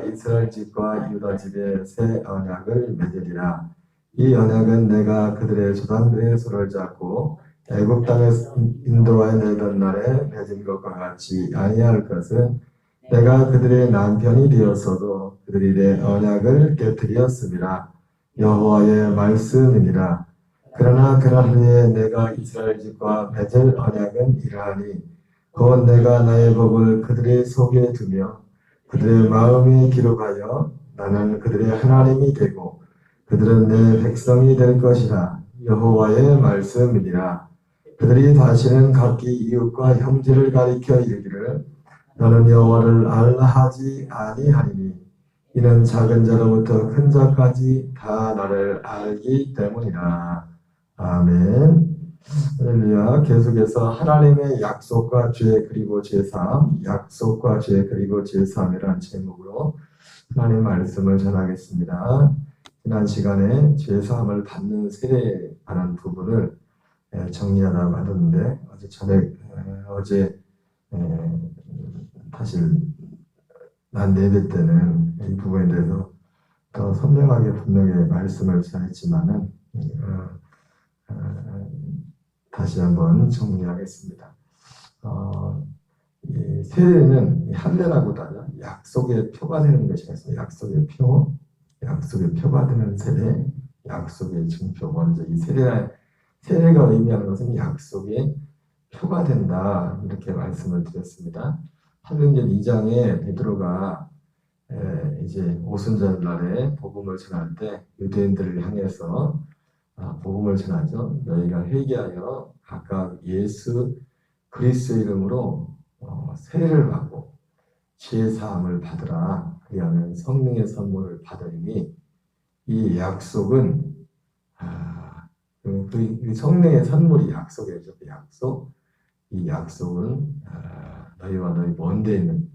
이스라엘 집과 유다 집에 새 언약을 맺으리라. 이 언약은 내가 그들의 조상들의 손을 잡고 애굽 땅에서 인도하여 내던 날에 맺은 것과 같이 아니할 것은 내가 그들의 남편이 되었어도 그들이 내 언약을 깨뜨렸음이라. 여호와의 말씀이니라. 그러나 그날 후에 내가 이스라엘 집과 맺을 언약은 이러하니 곧 내가 나의 법을 그들의 속에 두며 그들의 마음에 기록하여 나는 그들의 하나님이 되고 그들은 내 백성이 될 것이라. 여호와의 말씀이니라. 그들이 다시는 각기 이웃과 형제를 가리켜 이르기를 너는 여호와를 알라 하지 아니하리니 이는 작은 자로부터 큰 자까지 다 나를 알기 때문이라. 아멘. 할렐루야. 계속해서 하나님의 약속과 죄 그리고 제삼, 약속과 죄 그리고 제삼이라는 제목으로 하나님의 말씀을 전하겠습니다. 지난 시간에 제사함을 받는 세례에 관한 부분을 정리하다 말았는데 어제 사실 난 예배 때는 이 부분에 대해서 더 선명하게 분명히 말씀을 전했지만은 다시 한번 정리하겠습니다. 이 세례는 할례라고 하죠. 약속의 표가 되는 것이겠습니다. 약속의 표, 약속의 표가 되는 세례, 약속의 증표. 먼저 이 세례가 의미하는 것은 약속의 표가 된다. 이렇게 말씀을 드렸습니다. 사도행전 2장에 베드로가 이제 오순절날에 복음을 전할 때 유대인들을 향해서 복음을 전하죠. 너희가 회개하여 각각 예수 그리스도 이름으로 세례를 받고 죄사함을 받으라. 그리하면 성령의 선물을 받으리니 이 약속은 그 성령의 선물이 약속이죠. 그 약속. 이 약속은 너희와 너희 먼 데 있는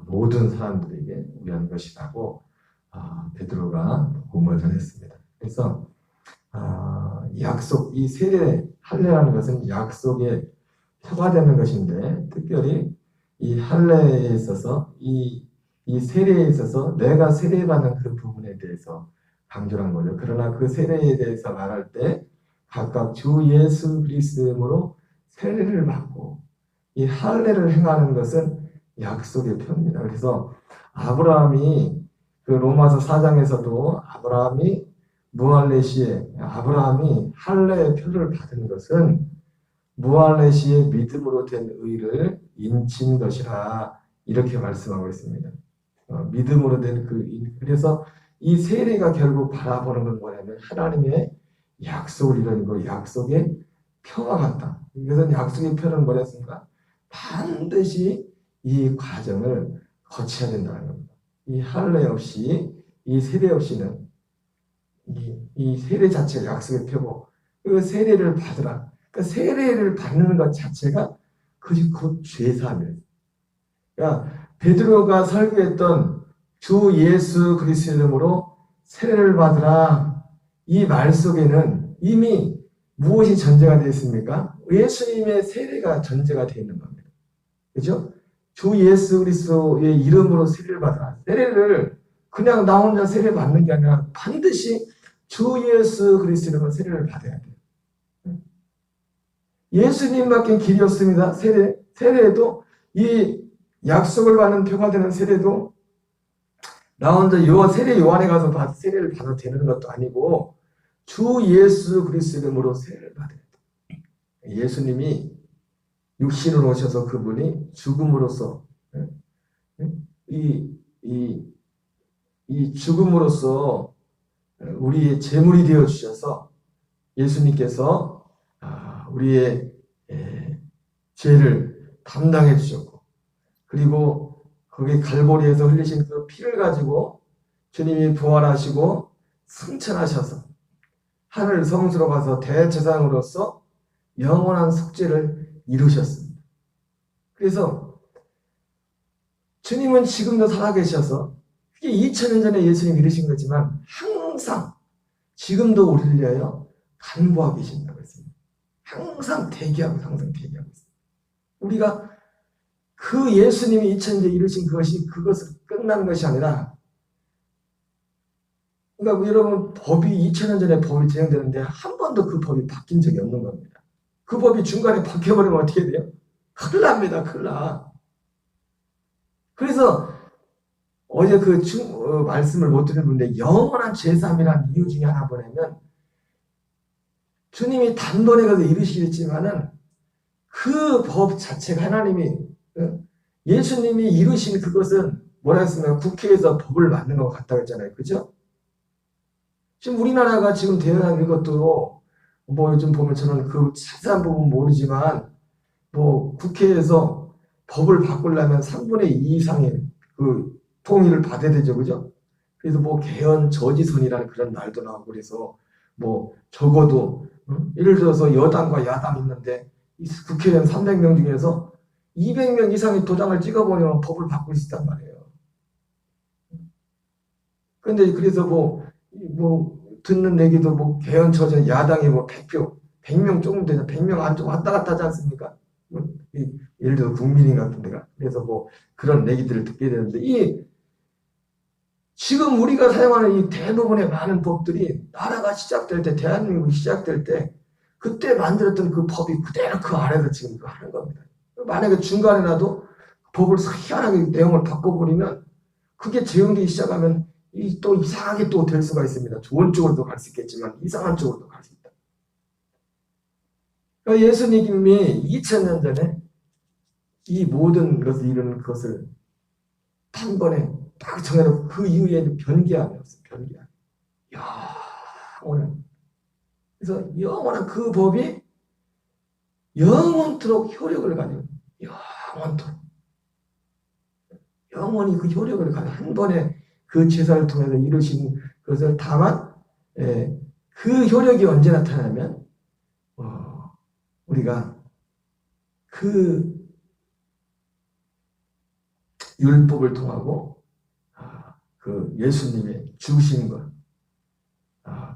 모든 사람들에게 위한 것이라고 베드로가 복음을 전했습니다. 그래서 약속, 이 세례, 할례라는 것은 약속의 표가 되는 것인데, 특별히 이 할례에 있어서, 이 세례에 있어서 내가 세례받는 그 부분에 대해서 강조한 거죠. 그러나 그 세례에 대해서 말할 때 각각 주 예수 그리스도 이름으로 세례를 받고 이 할례를 행하는 것은 약속의 표입니다. 그래서 아브라함이 그 로마서 4장에서도 아브라함이 무할례 시에 아브라함이 할례의 표를 받은 것은 무할례 시에 믿음으로 된 의를 인친 것이라 이렇게 말씀하고 있습니다. 믿음으로 된 그래서 이 세례가 결국 바라보는 건 뭐냐면 하나님의 약속을 이루는 거, 약속의 표와 같다. 그래서 약속의 표는 뭐랬습니까? 반드시 이 과정을 거쳐야 된다는 겁니다. 이 할례 없이, 이 세례 없이는 이 세례 자체가 약속의 표고, 그 세례를 받으라. 그 세례를 받는 것 자체가 그것이 곧 죄사함이에요. 그러니까 베드로가 설교했던 주 예수 그리스도 이름으로 세례를 받으라. 이 말 속에는 이미 무엇이 전제가 되어 있습니까? 예수님의 세례가 전제가 되어 있는 겁니다. 그죠? 주 예수 그리스도의 이름으로 세례를 받으라. 세례를 그냥 나 혼자 세례 받는 게 아니라 반드시 주 예수 그리스도 이름으로 세례를 받아야 돼요. 예수님밖에 길이 없습니다. 세례도 이 약속을 받는 표가 되는 세례도 나 혼자 세례 요한에 가서 세례를 받아도 되는 것도 아니고 주 예수 그리스도 이름으로 세례를 받아야 돼요. 예수님이 육신으로 오셔서 그분이 죽음으로써 이 죽음으로써 우리의 제물이 되어 주셔서 예수님께서 우리의 죄를 담당해 주셨고 그리고 거기 갈보리에서 흘리신 그 피를 가지고 주님이 부활하시고 승천하셔서 하늘 성수로 가서 대제사장으로서 영원한 속죄를 이루셨습니다. 그래서 주님은 지금도 살아계셔서 그게 2000년 전에 예수님이 이루신 거지만 항상 지금도 우리를 위하여 간구하고 계신다고 했습니다. 항상 대기하고 있습니다. 우리가 그 예수님이 2000년 전에 이루신 그것을 끝나는 것이 아니라, 그러니까 여러분, 법이 2000년 전에 법이 제정되는데 한 번도 그 법이 바뀐 적이 없는 겁니다. 그 법이 중간에 바뀌어버리면 어떻게 돼요? 큰일 납니다. 큰일 나. 그래서 어제 말씀을 못 드린 분인데, 영원한 제삼이라는 이유 중에 하나 뭐냐면, 주님이 단번에 가서 이루시겠지만은 그 법 자체가 하나님이, 예수님이 이루신 그것은 뭐라 했습니까? 국회에서 법을 만든 것 같다고 했잖아요. 그죠? 지금 우리나라가 지금 대응하는 것도 뭐 요즘 보면 저는 그 자세한 부분 모르지만, 뭐 국회에서 법을 바꾸려면 3분의 2 이상의 그 동의를 받아야 되죠. 그죠? 그래서 뭐 개헌 저지선이라는 그런 말도 나오고, 그래서 뭐 적어도 예를 들어서 여당과 야당이 있는데 국회의원 300명 중에서 200명 이상의 도장을 찍어보면 법을 바꿀 수 있단 말이에요. 근데 그래서 뭐 듣는 얘기도 뭐 개헌 저지 야당이 뭐 100표, 100명 조금 되냐, 100명 안쪽 왔다 갔다 하지 않습니까? 예를 들어 국민인 같은 데가. 그래서 뭐 그런 얘기들을 듣게 되는데, 지금 우리가 사용하는 이 대부분의 많은 법들이 나라가 시작될 때, 대한민국이 시작될 때 그때 만들었던 그 법이 그대로 그 아래서 지금 하는 겁니다. 만약에 중간에라도 법을 희한하게 내용을 바꿔버리면, 그게 적용되기 시작하면 또 이상하게 또 될 수가 있습니다. 좋은 쪽으로도 갈 수 있겠지만 이상한 쪽으로도 갈 수 있다. 그러니까 예수님이 2000년 전에 이 모든 것을 이루는 것을 단번에 딱 정해놓고 그 이후에는 변개함이 없어요. 변개함. 영원한. 그래서 영원한 그 법이 영원토록 효력을 가지고, 영원토록. 영원히 그 효력을 가지고 한 번에 그 제사를 통해서 이루신 것을, 다만 그 효력이 언제 나타나냐면 우리가 그 율법을 통하고 그 예수님의 죽으신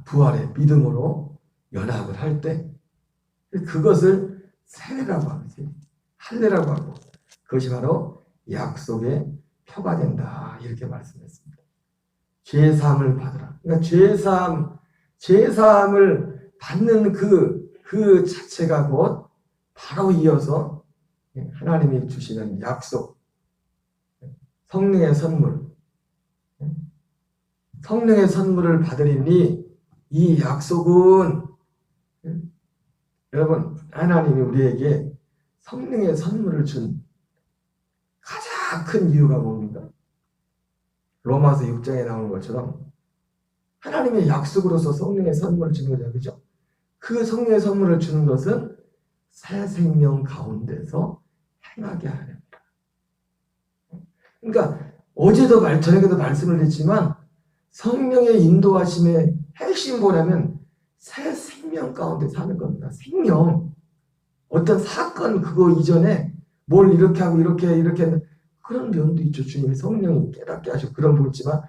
부활의 믿음으로 연합을 할 때, 그것을 세례라고 하지, 할례라고 하고, 그것이 바로 약속의 표가 된다, 이렇게 말씀했습니다. 죄사함을 받으라. 그러니까 죄사함을 받는 그 자체가 곧 바로 이어서 하나님이 주시는 약속, 성령의 선물, 성령의 선물을 받으리니 이 약속은, 여러분, 하나님이 우리에게 성령의 선물을 준 가장 큰 이유가 뭡니까? 로마서 6장에 나오는 것처럼 하나님의 약속으로서 성령의 선물을 주는 거죠. 그죠? 그 성령의 선물을 주는 것은 새 생명 가운데서 행하게 하렵니다. 그러니까 어제도 저녁에도 말씀을 드렸지만, 성령의 인도하심의 핵심 뭐냐면 새 생명 가운데 사는 겁니다. 생명. 어떤 사건 그거 이전에 뭘 이렇게 하고 이렇게 그런 면도 있죠. 주님이 성령이 깨닫게 하시고 그런 부분 있지만,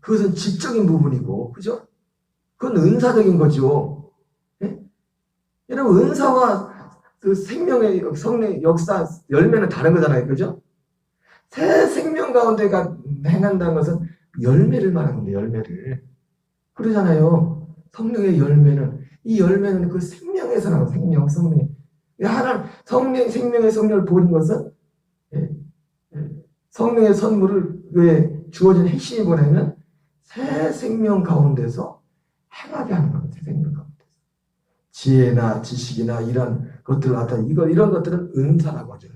그것은 지적인 부분이고, 그죠? 그건 은사적인 거죠. 예? 여러분, 은사와 그 성령의 역사, 열매는 다른 거잖아요. 그죠? 새 생명 가운데가 행한다는 것은 열매를 말하는 건데, 열매를. 그러잖아요. 성령의 열매는, 이 열매는 그 생명에서 나온 성령의. 생명의 성령을 보는 것은, 성령의 선물을 왜 주어진 핵심이 뭐냐면 새 생명 가운데서 행하게 하는 겁니다. 새 생명 가운데서. 지혜나 지식이나 이런 것들을 나타내는, 이런 것들은 은사라고 하죠.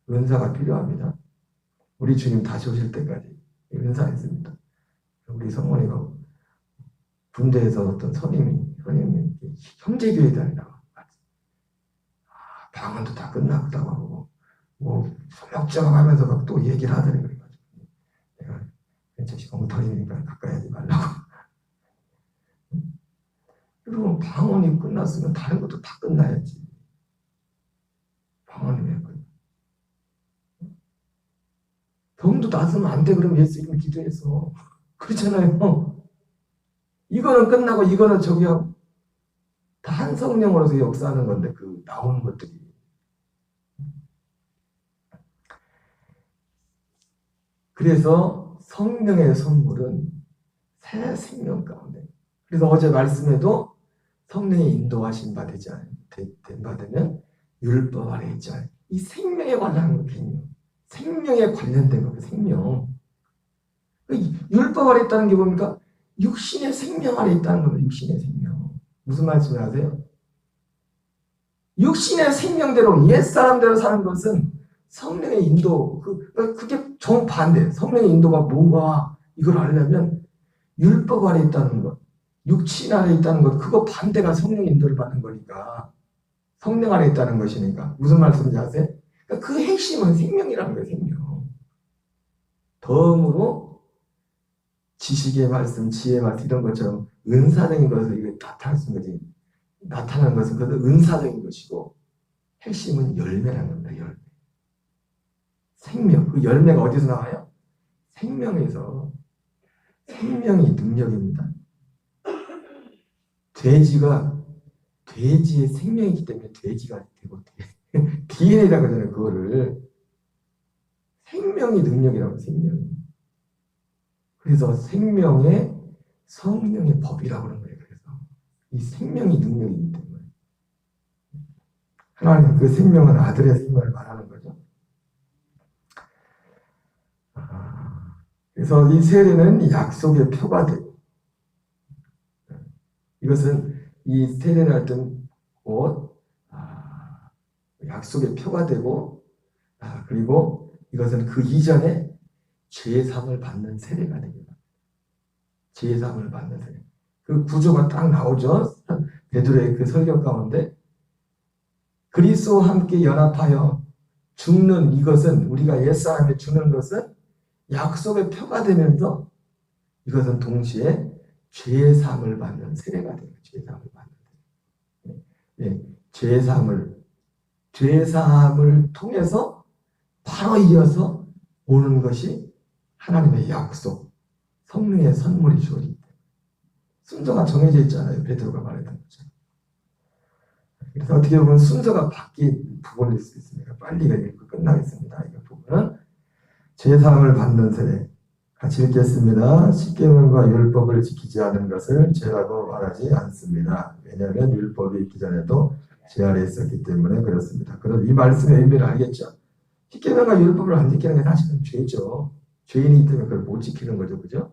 은사가 필요합니다. 우리 주님 다시 오실 때까지 은사가 있습니다. 우리 성모님과 군대에서 어떤 선임이 형제교회 다니라고 방언도 다 끝났다고 하고 소략장 하면서 막 또 얘기를 하더니, 그래가지고 내가 자식 엉터리니까 가까이 하지 말라고. 그리고 방언이 끝났으면 다른 것도 다 끝나야지. 방언이 왜 끝나? 병도 낫으면 안 돼. 그럼 예수 이름을 기도해서. 그렇잖아요. 이거는 끝나고 이거는 저기하고 다 한 성령으로서 역사하는 건데, 그 나오는 것들이. 그래서 성령의 선물은 새 생명 가운데. 그래서 어제 말씀에도 성령의 인도하신 바 되지 된 바되면 율법 아래 있지 않아요. 이 생명에 관련한 거거든요. 생명에 관련된 거고 생명. 율법 아래 있다는 게 뭡니까? 육신의 생명 아래 있다는 겁니다. 육신의 생명. 무슨 말씀을 하세요? 육신의 생명대로 옛사람대로 사는 것은 성령의 인도, 그게 정반대. 성령의 인도가 뭔가 이걸 알려면 율법 아래 있다는 것, 육신 아래 있다는 것, 그거 반대가 성령의 인도를 받는 거니까. 성령 아래 있다는 것이니까. 무슨 말씀인지 아세요? 그러니까 그 핵심은 생명이라는 거예요, 생명. 덤으로 지식의 말씀, 지혜의 말씀 이런 것처럼 은사적인 것을 이거 나타나는 것은 그것도 은사적인 것이고 핵심은 열매라는 겁니다. 열매. 생명. 그 열매가 어디서 나와요? 생명에서. 생명이 능력입니다. 돼지의 생명이기 때문에 돼지가 되고 DNA라고 하잖아요. 그거를. 생명이 능력이라고 생명이. 그래서 생명의 성령의 법이라고 하는 거예요. 그래서 이 생명이 능력이기 때문에 하나님 그 생명은 아들의 생명을 말하는 거죠. 그래서 이 세례는 약속의 표가 되고 이것은 이 세례를 할 때 곧 약속의 표가 되고 그리고 이것은 그 이전에 죄사함을 받는 세례가 됩니다. 죄사함을 받는 세례. 그 구조가 딱 나오죠. 베드로의 그 설교 가운데 그리스도와 함께 연합하여 죽는 이것은 우리가 옛사람에 죽는 것은 약속의 표가 되면서 이것은 동시에 죄사함을 받는 세례가 돼요. 죄사함을 받는 세례. 죄사함을 통해서 바로 이어서 오는 것이 하나님의 약속, 성령의 선물이 주어집니다. 순서가 정해져 있잖아요. 베드로가 말했던 것처럼. 그래서 어떻게 보면 순서가 바뀐 부분일 수 있습니다. 빨리 읽고 끝나겠습니다. 이 부분은 죄사함을 받는 세례. 같이 읽겠습니다. 십계명과 율법을 지키지 않은 것을 죄라고 말하지 않습니다. 왜냐하면 율법이 있기 전에도 죄 아래 있었기 때문에 그렇습니다. 그럼 이 말씀의 의미를 알겠죠? 십계명과 율법을 안 지키는 게 사실은 죄죠. 죄인이기 때문에 그걸 못 지키는 거죠. 그죠?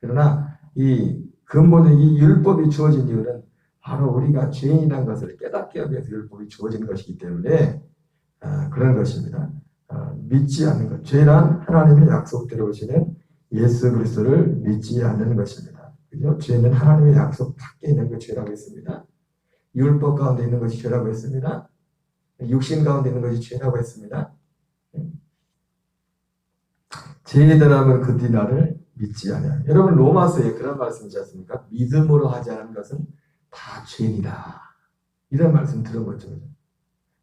그러나 이 근본의 이 율법이 주어진 이유는 바로 우리가 죄인이라는 것을 깨닫게 하기 위해서 율법이 주어진 것이기 때문에 그런 것입니다. 믿지 않는 것. 죄란 하나님의 약속대로 오시는 예수 그리스도를 믿지 않는 것입니다. 그죠? 죄는 하나님의 약속 밖에 있는 것 죄라고 했습니다. 율법 가운데 있는 것이 죄라고 했습니다. 육신 가운데 있는 것이 죄라고 했습니다. 죄인이라면 그들이 나를 믿지 않아요. 여러분 로마서에 그런 말씀이지 않습니까? 믿음으로 하지 않은 것은 다 죄인이다. 이런 말씀 들어보죠.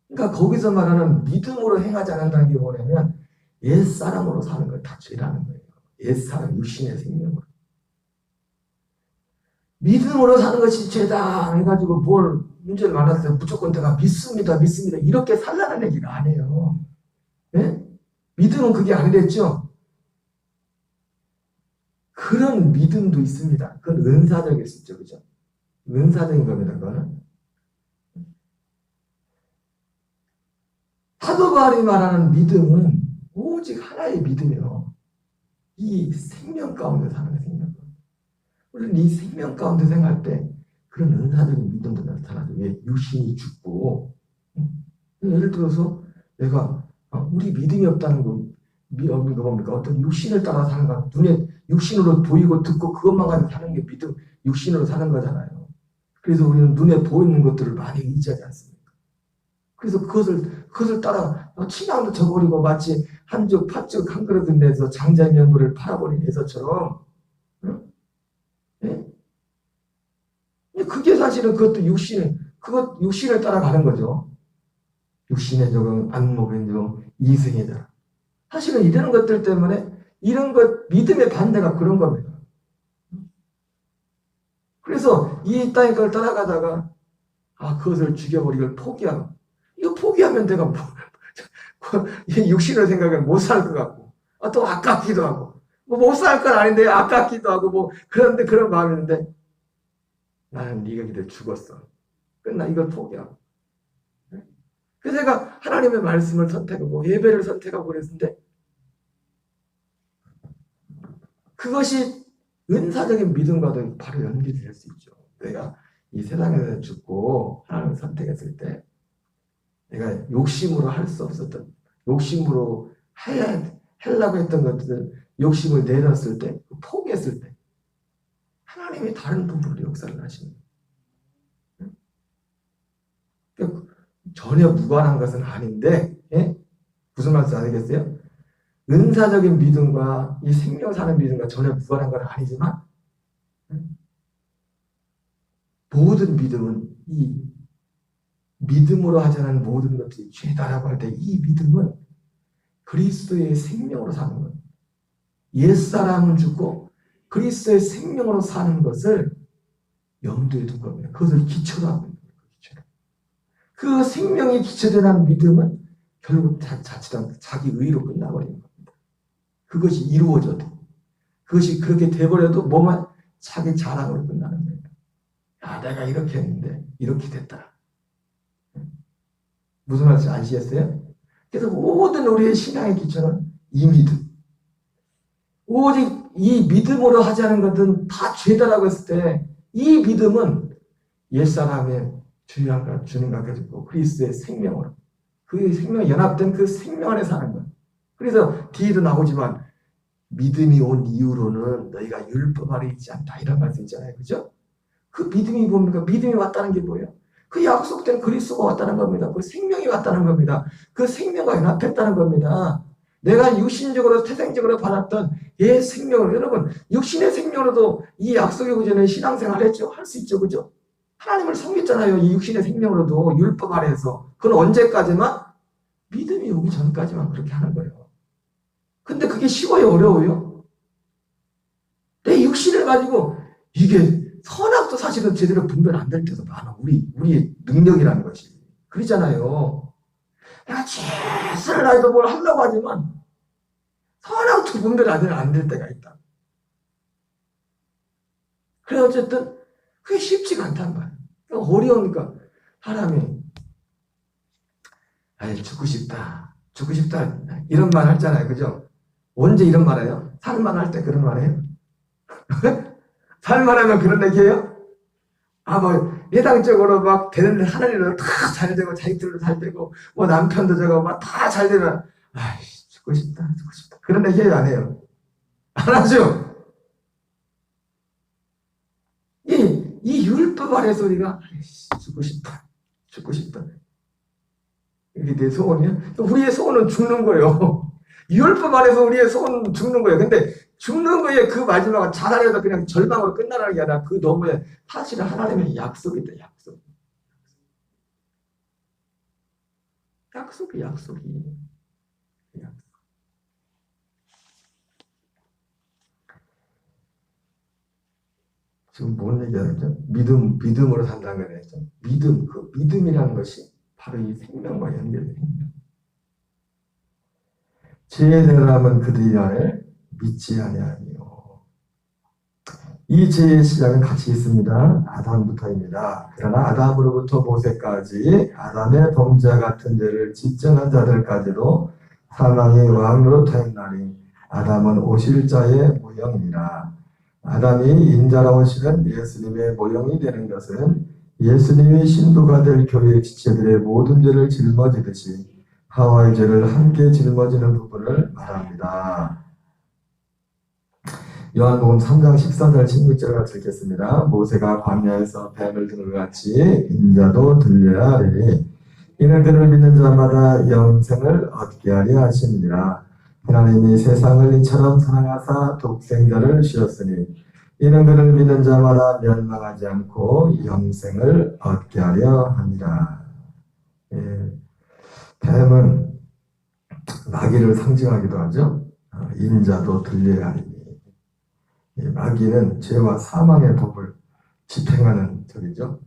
그러니까 거기서 말하는 믿음으로 행하지 않는다는 게 뭐냐면 옛사람으로 사는 건 다 죄라는 거예요. 옛사람 육신의 생명으로. 믿음으로 사는 것이 죄다 해가지고 뭘 문제를 만났을 때 무조건 내가 믿습니다 이렇게 살라는 얘기가 아니에요. 네? 믿음은 그게 아니랬죠. 그런 믿음도 있습니다. 그건 은사적일 수 있죠. 그죠? 은사적인 겁니다. 그거는. 사도 바울이 말하는 믿음은 오직 하나의 믿음이요. 이 생명 가운데 사는 생명. 물론 이 생명 가운데 생활할 때 그런 은사적인 믿음도 나타나죠. 왜? 육신이 죽고. 예를 들어서 내가 우리 믿음이 없다는 거 없는 거 뭡니까? 어떤 육신을 따라 사는 거 눈에 육신으로 보이고 듣고 그것만 가지고 사는 게 믿음, 육신으로 사는 거잖아요. 그래서 우리는 눈에 보이는 것들을 많이 의지하지 않습니까? 그래서 그것을 따라 신앙도 저버리고 마치 한죽 팥죽 한 그릇 내서 장자면물을 팔아버린 예서처럼. 네? 그게 사실은 그것도 육신을 따라가는 거죠. 육신의 적응, 안목의 적응, 이승의 적응. 사실은 이런 것들 때문에 이런 것 믿음의 반대가 그런 겁니다. 그래서 이 땅의 걸 따라가다가 그것을 죽여버리고 포기하고 이거 포기하면 내가 육신을 생각하면 못 살 것 같고 또 아깝기도 하고, 뭐 못 살 건 아닌데 아깝기도 하고, 뭐 그런데 그런 마음이 있는데 나는 네가 기대 죽었어. 끝나 이걸 포기하고. 그래서 제가 하나님의 말씀을 선택하고 예배를 선택하고 그랬는데 그것이 은사적인 믿음과도 바로 연결이 될 수 있죠. 내가 이 세상에서 죽고 하나님을 선택했을 때 내가 욕심으로 할 수 없었던, 욕심으로 하려고 했던 것들, 욕심을 내렸을 때, 포기했을 때 하나님이 다른 부분으로 역사를 하시는 거예요. 그러니까 전혀 무관한 것은 아닌데, 예? 무슨 말인지 알겠어요? 은사적인 믿음과 이 생명 사는 믿음과 전혀 무관한 건 아니지만 모든 믿음은 이 믿음으로 하지 않은 모든 것들이 죄다라고 할 때 이 믿음은 그리스도의 생명으로 사는 것, 옛사람은 죽고 그리스도의 생명으로 사는 것을 염두에 둔 겁니다. 그것을 기초로 하고 있는 거예요. 그 생명이 기초되는 믿음은 결국 자칫한 자기 의로 끝나버리는 겁니다. 그것이 이루어져도, 그것이 그렇게 돼버려도 뭐만 자기 자랑으로 끝나는 거예요. 야, 내가 이렇게 했는데 이렇게 됐다. 무슨 말인지 아시겠어요? 그래서 모든 우리의 신앙의 기초는 이 믿음. 오직 이 믿음으로 하지 않은 것은 다 죄다라고 했을 때 이 믿음은 옛사람의 주님과 가지고 그리스도의 생명으로, 그 생명 연합된 그 생명 안에 사는 것. 그래서 뒤에도 나오지만 믿음이 온 이후로는 너희가 율법 아래 있지 않다 이런 말씀 있잖아요. 그죠? 그 믿음이 뭡니까? 믿음이 왔다는 게 뭐예요? 그 약속된 그리스도가 왔다는 겁니다. 그 생명이 왔다는 겁니다. 그 생명과 연합했다는 겁니다. 내가 육신적으로 태생적으로 받았던 옛 생명을, 여러분 육신의 생명으로도 이 약속의 구전에 신앙생활 했죠. 할 수 있죠. 그죠? 하나님을 섬겼잖아요. 이 육신의 생명으로도 율법 아래에서. 그건 언제까지만? 믿음이 오기 전까지만 그렇게 하는 거예요. 근데 그게 쉬워요? 어려워요? 내 육신을 가지고 이게 선악도 사실은 제대로 분별 안 될 때도 많아. 우리의 능력이라는 것이. 그러잖아요. 내가 최선을 다해서 뭘 하려고 하지만 선악도 분별 안 될 때가 있다. 그래 어쨌든 그게 쉽지가 않단 말이야. 어려우니까 사람이 죽고 싶다. 죽고 싶다. 이런 말 하잖아요. 그죠? 언제 이런 말 해요? 살만 할 때 그런 말 해요? 살만 하면 그런 얘기해요? 예당적으로 막 되는데 하나님으로 다 잘 되고 자식들도 잘 되고 뭐 남편도 저거 막 다 잘 되면 죽고 싶다. 그런 얘기해요? 안 해요? 안 하죠? 이 율법 아래서 우리가 죽고 싶다. 이게 내 소원이야? 우리의 소원은 죽는 거예요. 율법 아래서 우리의 소원은 죽는 거예요. 근데 죽는 거에 그 마지막은 자살해서 그냥 절망으로 끝나는 게 아니라 그 너머에 사실은 하나님의 약속이 있다. 약속이. 지금 뭔 얘기하죠? 믿음으로 산다는 거죠. 그 믿음이라는 것이 바로 이 생명과 연결된 생명. 죄에 대함은 그들이 나를 믿지 아니하니요. 이 죄의 시작은 같이 있습니다. 아담부터입니다. 그러나 아담으로부터 모세까지 아담의 범죄와 같은 죄를 짓정한 자들까지도 사망의 왕으로 타임나니 아담은 오실 자의 모형이니라. 아담이 인자라 오시는 예수님의 모형이 되는 것은 예수님이 신부가 될 교회의 지체들의 모든 죄를 짊어지듯이 하와의 죄를 함께 짊어지는 부분을 말합니다. 요한복음 3장 14절 16절 같이 읽겠습니다. 모세가 광야에서 뱀을 든 것 같이 인자도 들려야 하리니 이는 그를 믿는 자마다 영생을 얻게 하려 하심이니라. 하나님이 세상을 이처럼 사랑하사 독생자를 주셨으니 이는 그를 믿는 자마다 멸망하지 않고 영생을 얻게 하려 합니다. 뱀은 마귀를 상징하기도 하죠. 인자도 들려야 하리니. 마귀는 죄와 사망의 법을 집행하는 적이죠.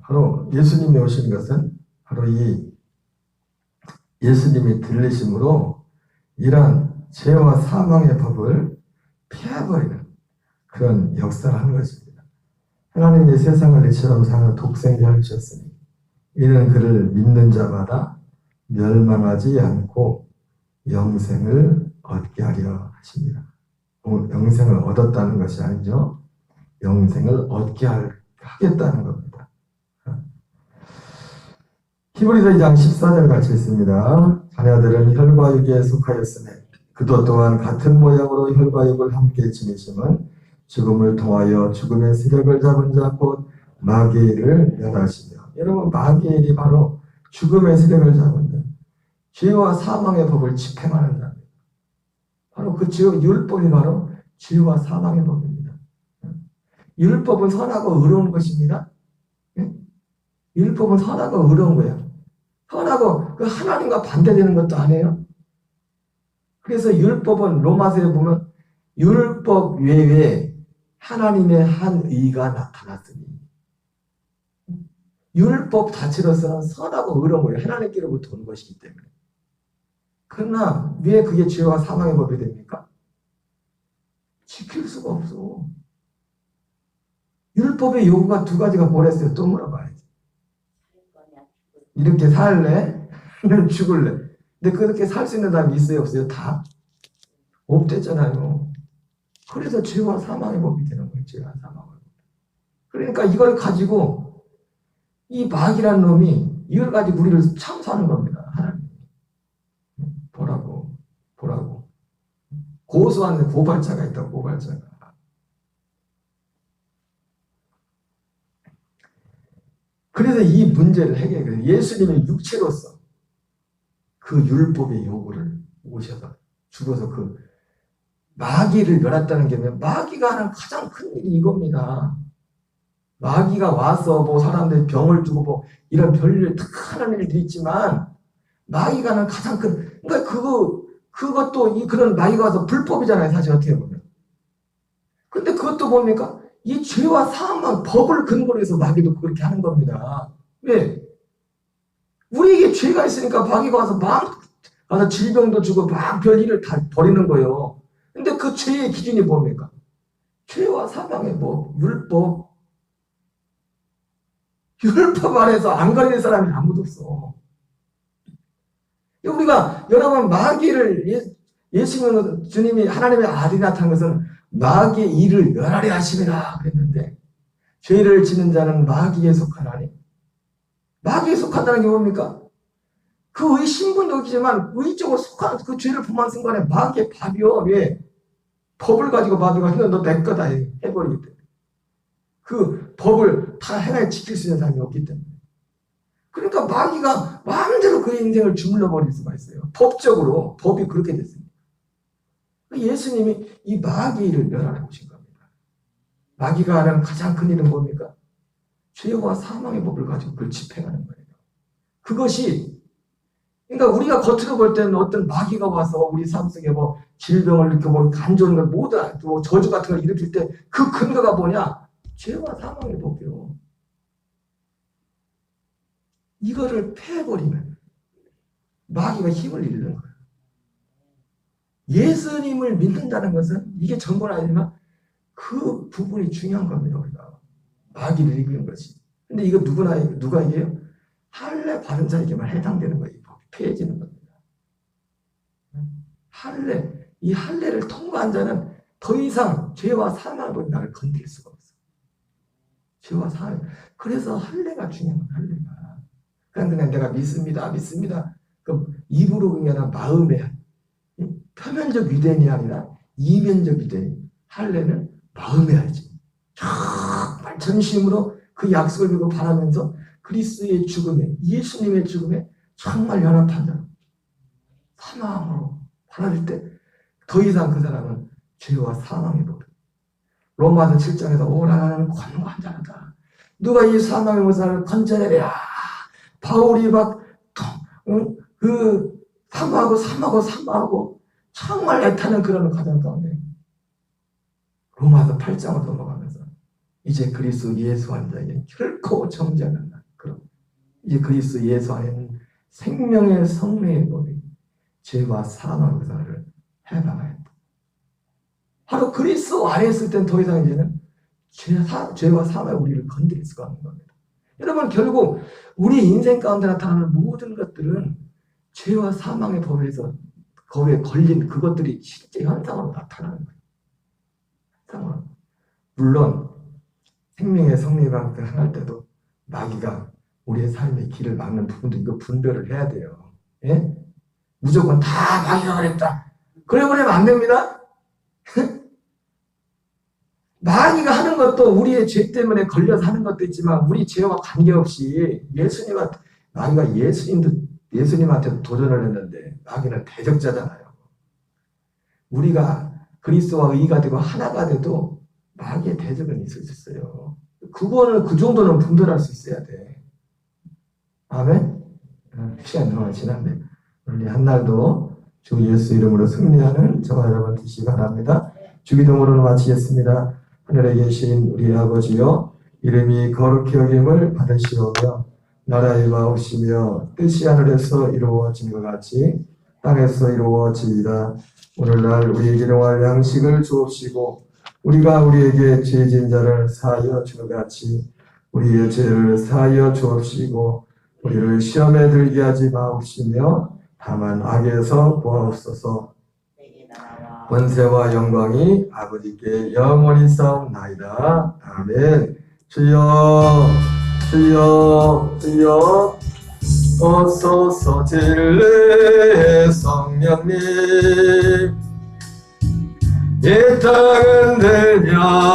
바로 예수님이 오신 것은 바로 이 예수님이 들리심으로 이러한 죄와 사망의 법을 피해버리는 그런 역사를 하는 것입니다. 하나님이 세상을 이처럼 사는 독생자를 주셨으니 이는 그를 믿는 자마다 멸망하지 않고 영생을 얻게 하려 하십니다. 영생을 얻었다는 것이 아니죠. 영생을 얻게 하겠다는 겁니다. 히브리서 2장 14절 같이 있습니다. 자녀들은 혈과 육에 속하였으며 그도 또한 같은 모양으로 혈과 육을 함께 지니심은 죽음을 통하여 죽음의 세력을 잡은 자 곧 마귀의 일을 멸하시며. 여러분, 마귀의 일이 바로 죽음의 세력을 잡은 자, 죄와 사망의 법을 집행하는 자입니다. 바로 그 율법이 바로 죄와 사망의 법입니다. 율법은 선하고 의로운 것입니다. 율법은 선하고 의로운 거예요. 선하고 그 하나님과 반대되는 것도 아니에요. 그래서 율법은 로마서에 보면 율법 외에 하나님의 한 의가 나타났으니, 율법 자체로서는 선하고 의로운 거예요. 하나님께로부터 온 것이기 때문에. 그러나 왜 그게 죄와 사망의 법이 됩니까? 지킬 수가 없어. 율법의 요구가 두 가지가 뭐랬어요? 또 물어봐야지. 이렇게 살래? 죽을래? 근데 그렇게 살 수 있는 사람이 있어요? 없어요? 다 없댔잖아요. 그래서 죄와 사망의 법이 되는 거예요. 죄와 사망의 법. 그러니까 이걸 가지고 이 마귀라는 놈이 이걸 가지고 우리를 참수하는 겁니다. 하나님. 보라고. 고소하는 고발자가 있다고, 고발자가. 그래서 이 문제를 해결해요. 예수님의 육체로서 그 율법의 요구를 오셔서 죽어서 그 마귀를 멸했다는 게 마귀가 하는 가장 큰 일이 이겁니다. 마귀가 와서 뭐 사람들이 병을 주고 뭐 이런 별일 다 하는 일들이 있지만 마귀가 하는 가장 큰, 그러니까 그것도 그런 마귀가 와서 불법이잖아요. 사실 어떻게 보면. 근데 그것도 뭡니까? 이 죄와 사망 법을 근거로 해서 마귀도 그렇게 하는 겁니다. 왜? 우리에게 죄가 있으니까 마귀가 와서 막 와서 질병도 주고 막 별일을 다 벌이는 거예요. 근데 그 죄의 기준이 뭡니까? 죄와 사망의 법, 율법. 율법 안에서 안 걸리는 사람이 아무도 없어. 우리가 여러분 마귀를 예수님은 주님이 하나님의 아들이 나타난 것은 마귀의 일을 멸하려 하심이라 그랬는데, 죄를 지는 자는 마귀에 속하나니. 마귀에 속한다는 게 뭡니까? 그 의 신분도 있지만 의적으로 속한 그 죄를 범한 순간에 마귀의 밥이요. 왜? 법을 가지고 마귀가 너 내 거다 해버리기 때문에. 그 법을 다 하나에 지킬 수 있는 사람이 없기 때문에. 그러니까 마귀가 마음대로 그의 인생을 주물러 버릴 수가 있어요. 법적으로 법이 그렇게 됐습니다. 예수님이 이 마귀를 멸하러 오신 겁니다. 마귀가 하는 가장 큰 일은 뭡니까? 죄와 사망의 법을 가지고 그걸 집행하는 거예요. 그것이, 그러니까 우리가 겉으로 볼 때는 어떤 마귀가 와서 우리 삶 속에 뭐 질병을 일으키고 간절한 걸 모두 뭐 저주 같은 걸 일으킬 때 그 근거가 뭐냐? 죄와 사망의 법이요. 이거를 패버리면 마귀가 힘을 잃는 거예요. 예수님을 믿는다는 것은 이게 전부는 아니지만 그 부분이 중요한 겁니다. 우리가 마귀를 이기는 것이. 근데 이거 누가 이겨요? 할례 받은 자에게만 해당되는 거예요. 이 법이 폐해지는 겁니다. 이 할례를 통과한 자는 더 이상 죄와 사망으로 나를 건드릴 수가 없어. 죄와 사망. 그래서 할례가 중요한 거예요. 할례가. 그냥 내가 믿습니다. 그럼 입으로 그게 아니라 마음에, 표면적 유대인이 아니라 이면적 유대인. 할례는 마음에 알지. 정말 전심으로 그 약속을 믿고 바라면서 그리스도의 죽음에, 예수님의 죽음에 정말 연합한 자, 사망으로 바라질 때 더 이상 그 사람은 죄와 사망의 법. 로마서 7장에서 오라 나는 권고한 자다. 누가 이 사망의 모습을 건져내랴. 바울이 막 사모하고 정말 애타는 그런 과정 가운데 로마서 8장으로 넘어가면서 이제 그리스도 예수 한 자에게 결코 정죄하는 날. 그럼 이제 그리스도 예수 안에는 생명의 성례의 법이, 죄와 사망 의사를 해방해야 돼. 바로 그리스도 안에 있을 땐 더 이상 이제는 죄와 사망이 우리를 건드릴 수가 없는 겁니다. 여러분, 결국 우리 인생 가운데 나타나는 모든 것들은 죄와 사망의 법에서 거기에 걸린 그것들이 실제 현상으로 나타나는 거예요. 물론 생명의 성리방식을 행할 때도 마귀가 우리의 삶의 길을 막는 부분도 이거 분별을 해야 돼요. 예? 무조건 다 마귀가 그랬다. 그래 버리면 안 됩니다. 마귀가 하는 것도 우리의 죄 때문에 걸려서 하는 것도 있지만 우리 죄와 관계없이 마귀가 예수님한테 도전을 했는데 마귀는 대적자잖아요. 우리가 그리스도와 의가 되고 하나가 돼도 마귀의 대적은 있을 수 있어요. 그거는 그 정도는 분별할 수 있어야 돼. 아멘? 시간이 너무 지났네. 오늘 한날도 주 예수 이름으로 승리하는 저와 여러분 되시기 바랍니다. 주기도문으로 마치겠습니다. 하늘에 계신 우리 아버지여, 이름이 거룩히 여김을 받으시오며 나라의 마옵시며 뜻이 하늘에서 이루어진 것 같이 땅에서 이루어지이다. 오늘날 우리에게 일용할 양식을 주옵시고 우리가 우리에게 죄진 자를 사하여 준 것 같이 우리의 죄를 사하여 주옵시고 우리를 시험에 들게 하지 마옵시며 다만 악에서 구하옵소서. 권세와 영광이 아버지께 영원히 싸움나이다. 아멘. 주여 주여 주여 오소서 진리의 성령님 이 땅은 들며